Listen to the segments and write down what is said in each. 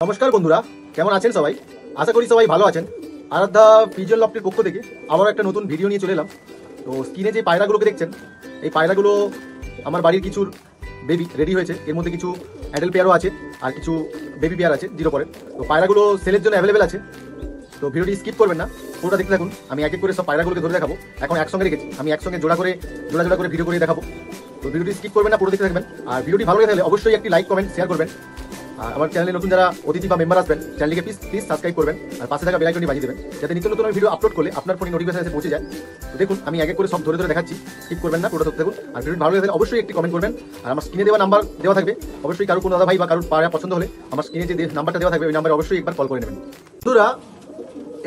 নমস্কার বন্ধুরা, কেমন আছেন সবাই? আশা করি সবাই ভালো আছেন। আরাধ্যা পিজন লফটের পক্ষ থেকে আবার একটা নতুন ভিডিও নিয়ে চলে এলাম। তো স্ক্রিনে যে পায়রাগুলোকে দেখছেন, এই পায়রাগুলো আমার বাড়ির কিছুর বেবি রেডি হয়েছে। এর মধ্যে কিছু অ্যাডাল্ট পেয়ারও আছে আর কিছু বেবি পেয়ার আছে 0 পরের। তো পায়রাগুলো সেলের জন্য অ্যাভেলেবেল আছে। তো ভিডিওটি স্কিপ করবেন না, পুরোটা দেখতে থাকুন। আমি এক এক করে সব পায়রাগুলোকে ধরে দেখাবো। এখন একসঙ্গে রেখেছি, আমি একসঙ্গে জোড়া জোড়া করে ভিডিও করে দেখাবো। তো ভিডিওটি স্কিপ করবেন না, পুরো দেখতে থাকবেন। আর ভিডিওটি ভালো লেগে থাকলে অবশ্যই একটি লাইক, কমেন্ট, শেয়ার করবেন। আর আমার চ্যানেলে নতুন যারা অতিথি বা মেম্বার আসবেন, চ্যানেলটিকে প্লিজ সাবস্ক্রাইব করবেন আর পাশে থাকা বেল আইকনটি বাজিয়ে দেবেন, যাতে নিত্য নতুন ভিডিও আপলোড করলে আপনার ফোনে নোটিফিকেশন এসে পৌঁছে যায়। তো দেখুন, আমি এক এক করে সব ধরে দেখাচ্ছি, স্কিপ করবেন না, পুরোটা দেখতে থাকুন। আর ভিডিও ভালো লাগলে অবশ্যই একটি কমেন্ট করবেন। আর আমার স্ক্রিনে দেওয়া নাম্বার দেওয়া থাকবে, অবশ্যই কারো কোনো দাদা ভাই বা কারোর পায়রা পছন্দ হলে আমার স্ক্রিনে যে নাম্বারটা দেওয়া থাকবে ওই নাম্বারে অবশ্যই একবার কল করে নেবেন। বন্ধুরা,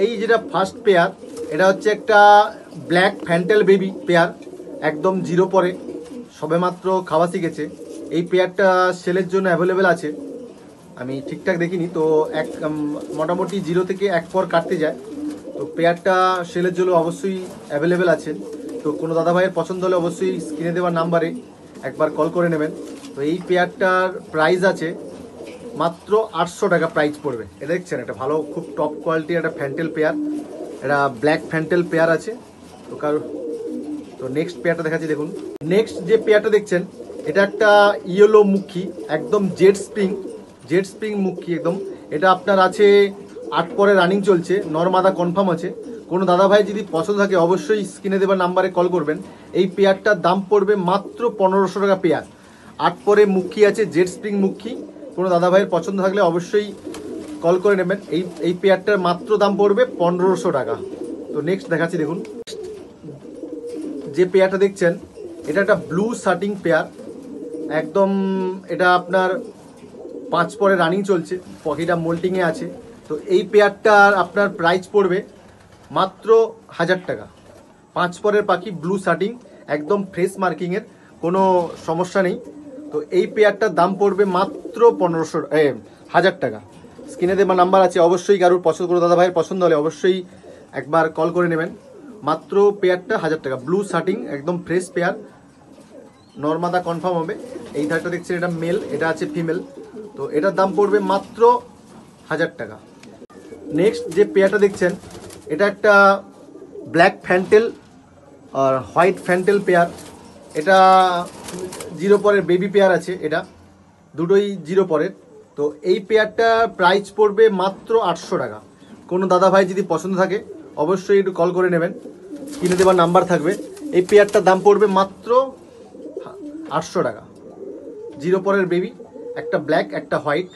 এই যেটা ফার্স্ট পেয়ার, এটা হচ্ছে একটা ব্ল্যাক ফ্যান্টেল বেবি পেয়ার, একদম 0 পরে, সবেমাত্র খাওয়া শিখেছে। এই পেয়ারটা সেলের জন্য অ্যাভেলেবেল আছে। আমি ঠিকঠাক দেখিনি, তো মোটামুটি 0 থেকে 1 পর কাটতে যায়। তো পেয়ারটা সেলের জন্য অবশ্যই অ্যাভেলেবেল আছে। তো কোনো দাদা ভাইয়ের পছন্দ হলে অবশ্যই স্ক্রিনে দেওয়ার নাম্বারে একবার কল করে নেবেন। তো এই পেয়ারটার প্রাইস আছে মাত্র 800 টাকা প্রাইস পড়বে। এটা দেখছেন, একটা ভালো খুব টপ কোয়ালিটির একটা ফ্যান্টেল পেয়ার, এটা ব্ল্যাক ফ্যান্টেল পেয়ার আছে। তো নেক্সট পেয়ারটা দেখাচ্ছি, দেখুন। নেক্সট যে পেয়ারটা দেখছেন, এটা একটা ইয়েলো মুখী, একদম জেড স্প্রিং মুখী একদম। এটা আপনার আছে 8 পরে রানিং চলছে, নরমাদা কনফার্ম আছে। কোনো দাদা ভাই যদি পছন্দ থাকে অবশ্যই স্ক্রিনে দেওয়ার নাম্বারে কল করবেন। এই পেয়ারটার দাম পড়বে মাত্র 1500 টাকা পেয়ার। 8 পরে মুখী আছে, জেড স্প্রিং মুখী। কোনো দাদা ভাইয়ের পছন্দ থাকলে অবশ্যই কল করে নেবেন। এই পেয়ারটার মাত্র দাম পড়বে 1500 টাকা। তো নেক্সট দেখাচ্ছি, দেখুন। যে পেয়ারটা দেখছেন, এটা একটা ব্লু শার্টিং পেয়ার, একদম এটা আপনার 5 পরে রানিং চলছে, পকিটা মোল্টিংয়ে আছে। তো এই পেয়ারটার আপনার প্রাইস পড়বে মাত্র 1000 টাকা। 5 পরের পাখি, ব্লু শার্টিং, একদম ফ্রেশ মার্কিংয়ের, কোনো সমস্যা নেই। তো এই পেয়ারটার দাম পড়বে মাত্র 1000 টাকা। স্ক্রিনে দেওয়া নাম্বার আছে, অবশ্যই কারোর পছন্দ, কোনো দাদা ভাইয়ের পছন্দ হলে অবশ্যই একবার কল করে নেবেন। মাত্র পেয়ারটা 1000 টাকা, ব্লু শার্টিং, একদম ফ্রেশ পেয়ার, নর্মাদা কনফার্ম হবে। এই ধারটা দেখছেন, এটা মেল, এটা আছে ফিমেল। তো এটার দাম পড়বে মাত্র 1000 টাকা। নেক্সট যে পেয়ারটা দেখছেন, এটা একটা ব্ল্যাক ফ্যান্টেল আর হোয়াইট ফ্যান্টেল পেয়ার। এটা 0 পরের বেবি পেয়ার আছে, এটা দুটোই 0 পরের। তো এই পেয়ারটার প্রাইস পড়বে মাত্র 800 টাকা। কোনো দাদা ভাই যদি পছন্দ থাকে অবশ্যই একটু কল করে নেবেন, কিনে দেওয়ার নাম্বার থাকবে। এই পেয়ারটার দাম পড়বে মাত্র 800 টাকা। 0 পরের বেবি, একটা ব্ল্যাক একটা হোয়াইট।